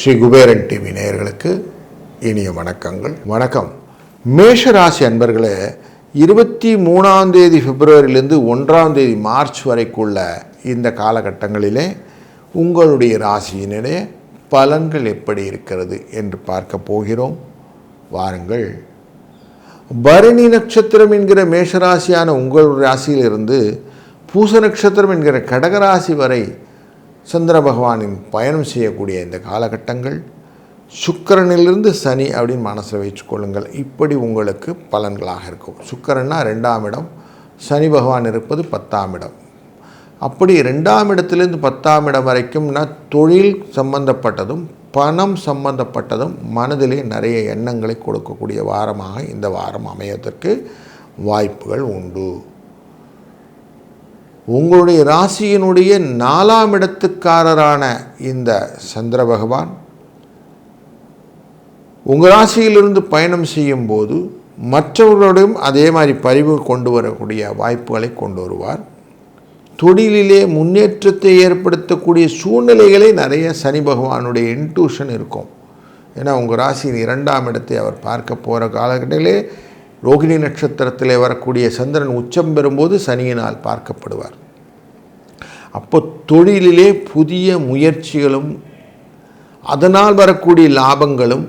Sri Kuberan TV நேயர்களுக்கு இனிய வணக்கங்கள். வணக்கம். மேஷராசி அன்பர்களே, 23 பிப்ரவரியிலிருந்து 1 மார்ச் வரைக்குள்ள இந்த காலகட்டங்களிலே உங்களுடைய ராசியினுடைய பலன்கள் எப்படி இருக்கிறது என்று பார்க்க போகிறோம். வாருங்கள். பரணி நட்சத்திரம் என்கிற மேஷராசியான உங்கள் ராசியிலிருந்து பூச நட்சத்திரம் என்கிற கடகராசி வரை சந்திர பகவானின் பயணம் செய்யக்கூடிய இந்த காலகட்டங்கள், சுக்கிரனிலிருந்து சனி அப்படின்னு மனசில் வச்சுக்கொள்ளுங்கள். இப்படி உங்களுக்கு பலன்களாக இருக்கும். சுக்கிரன்னா 2ஆம் இடம், சனி பகவான் இருப்பது 10ஆம் இடம். அப்படி 2ஆம் இடத்திலிருந்து 10ஆம் இடம் வரைக்கும்னா தொழில் சம்பந்தப்பட்டதும் பணம் சம்பந்தப்பட்டதும் மனதிலே நிறைய எண்ணங்களை கொடுக்கக்கூடிய வாரமாக இந்த வாரம் அமையதற்கு வாய்ப்புகள் உண்டு. உங்களுடைய ராசியினுடைய 4ஆம் இடத்துக்காரரான இந்த சந்திர பகவான் உங்கள் ராசியிலிருந்து பயணம் செய்யும் போது மற்றவர்களோடும் அதே மாதிரி பரிவு கொண்டு வரக்கூடிய வாய்ப்புகளை கொண்டு வருவார். தொழிலிலே முன்னேற்றத்தை ஏற்படுத்தக்கூடிய சூழ்நிலைகளே நிறைய சனி பகவானுடைய இன்ட்யூஷன் இருக்கும். ஏன்னா உங்கள் ராசியின் 2ஆம் இடத்தை அவர் பார்க்க போகிற காலகட்டத்திலே ரோகிணி நட்சத்திரத்திலே வரக்கூடிய சந்திரன் உச்சம் பெறும்போது சனியினால் பார்க்கப்படுவார். அப்போ தொழிலிலே புதிய முயற்சிகளும் அதனால் வரக்கூடிய லாபங்களும்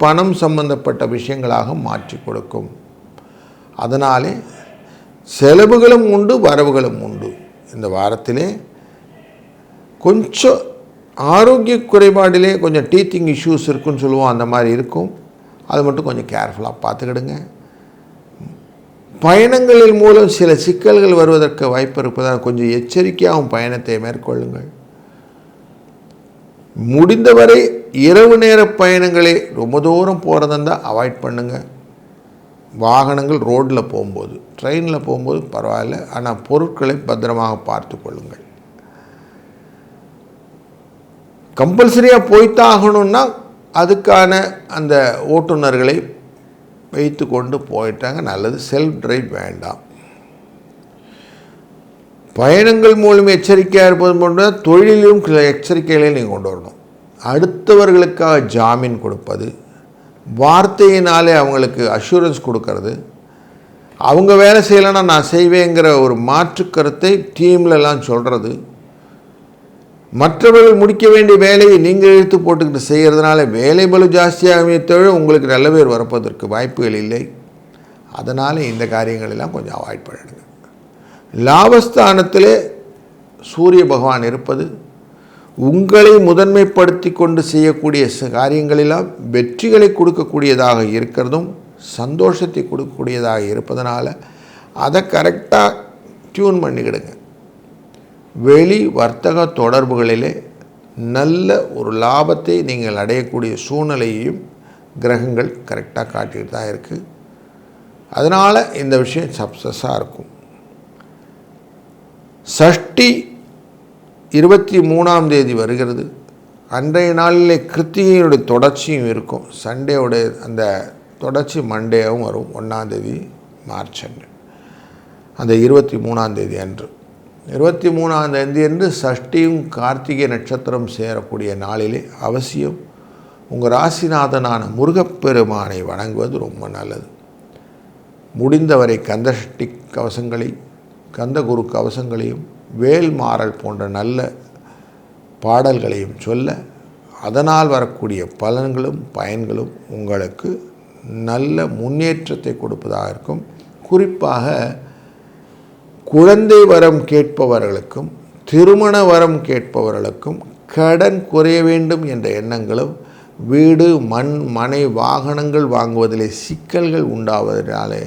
பணம் சம்பந்தப்பட்ட விஷயங்களாக மாற்றி கொடுக்கும். அதனாலே செலவுகளும் உண்டு, வரவுகளும் உண்டு. இந்த வாரத்திலே கொஞ்சம் ஆரோக்கிய குறைபாடிலே கொஞ்சம் டீத்திங் இஷ்யூஸ் இருக்குன்னு சொல்லுவோம், அந்த மாதிரி இருக்கும். அது மட்டும் கொஞ்சம் கேர்ஃபுல்லாக பார்த்துக்கிடுங்க. பயணங்களின் மூலம் சில சிக்கல்கள் வருவதற்கு வாய்ப்பு இருப்பதால் கொஞ்சம் எச்சரிக்கையாகவும் பயணத்தை மேற்கொள்ளுங்கள். முடிந்தவரை இரவு நேர பயணங்களை ரொம்ப தூரம் போகிறதா அவாய்ட் பண்ணுங்கள். வாகனங்கள் ரோட்டில் போகும்போது, ட்ரெயினில் போகும்போது பரவாயில்ல, ஆனால் பொருட்களை பத்திரமாக பார்த்து கொள்ளுங்கள். கம்பல்சரியாக போய்த்தாகணுன்னா அதுக்கான அந்த ஓட்டுநர்களை வைத்து கொண்டு போயிட்டாங்க, நல்லது. செல்ஃப் டிரைவ் வேண்டாம். பயணங்கள் மூலம் எச்சரிக்கையாக இருப்பது போன்ற தொழிலும் சில எச்சரிக்கைகளை நீங்கள் கொண்டு வரணும். அடுத்தவர்களுக்காக ஜாமீன் கொடுப்பது, வார்த்தையினாலே அவங்களுக்கு அஷூரன்ஸ் கொடுக்கறது, அவங்க வேலை செய்யலைன்னா நான் செய்வேங்கிற ஒரு மாற்று கருத்தை டீம்லலாம் சொல்கிறது, மற்றவர்கள் முடிக்க வேண்டிய வேலையை நீங்கள் இழுத்து போட்டுக்கிட்டு செய்கிறதுனால வேலை பலு ஜாஸ்தியாகவே தவிர உங்களுக்கு நல்ல பேர் வரப்பதற்கு வாய்ப்புகள் இல்லை. அதனால் இந்த காரியங்களெல்லாம் கொஞ்சம் அவாய்ட் பண்ணிடுங்க. லாபஸ்தானத்திலே சூரிய பகவான் இருப்பது உங்களை முதன்மைப்படுத்தி கொண்டு செய்யக்கூடிய காரியங்களெல்லாம் வெற்றிகளை கொடுக்கக்கூடியதாக இருக்கிறதும் சந்தோஷத்தை கொடுக்கக்கூடியதாக இருப்பதனால அதை கரெக்டாக டியூன் பண்ணிக்கிடுங்க. வெளி வர்த்தக தொடர்புகளிலே நல்ல ஒரு லாபத்தை நீங்கள் அடையக்கூடிய சூழ்நிலையையும் கிரகங்கள் கரெக்டாக காட்டிகிட்டு தான் இருக்குது. அதனால் இந்த விஷயம் சக்ஸஸாக இருக்கும். சஷ்டி 23 வருகிறது. அன்றைய நாளிலே கிருத்திகையுடைய தொடர்ச்சியும் இருக்கும். சண்டேவுடைய அந்த தொடர்ச்சி மண்டேவும் வரும். 1 மார்ச் அன்று, அந்த 23 அன்று 23 அன்று சஷ்டியும் கார்த்திகை நட்சத்திரம் சேரக்கூடிய நாளிலே அவசியம் உங்கள் ராசிநாதனான முருகப்பெருமானை வணங்குவது ரொம்ப நல்லது. முடிந்தவரை கந்தசஷ்டி கவசங்களை, கந்தகுரு கவசங்களையும், வேல்மாறல் போன்ற நல்ல பாடல்களையும் சொல்ல அதனால் வரக்கூடிய பலன்களும் பயன்களும் உங்களுக்கு நல்ல முன்னேற்றத்தை கொடுப்பதாக இருக்கும். குறிப்பாக குழந்தை வரம் கேட்பவர்களுக்கும் திருமண வரம் கேட்பவர்களுக்கும் கடன் குறைய வேண்டும் என்ற எண்ணங்களும், வீடு மனை வாகனங்கள் வாங்குவதிலே சிக்கல்கள் உண்டாவதனாலே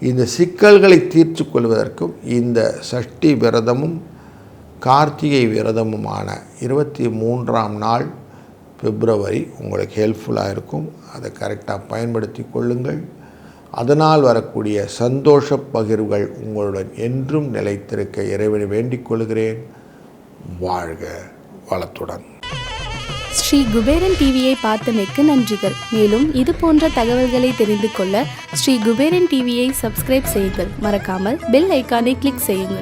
இந்த சிக்கல்களை தீர்த்து கொள்வதற்கும் இந்த சஷ்டி விரதமும் கார்த்திகை விரதமுமான 23ஆம் நாள் பிப்ரவரி உங்களுக்கு ஹெல்ப்ஃபுல்லாக இருக்கும். அதை கரெக்டாக பயன்படுத்தி கொள்ளுங்கள். அதனால் வரக்கூடிய சந்தோஷ பகிர்வுகள் உங்களுடன் என்றும் நிலைத்திருக்க இறைவனை வேண்டிக் கொள்கிறேன். வாழ்க வளத்துடன். ஸ்ரீ குபேரன் டிவியை பார்த்தமைக்கு நன்றிகள். மேலும் இது போன்ற தகவல்களை தெரிந்து கொள்ள ஸ்ரீ குபேரன் டிவியை சப்ஸ்கிரைப் செய்யுங்கள். மறக்காமல் பெல் ஐக்கானை கிளிக் செய்யுங்கள்.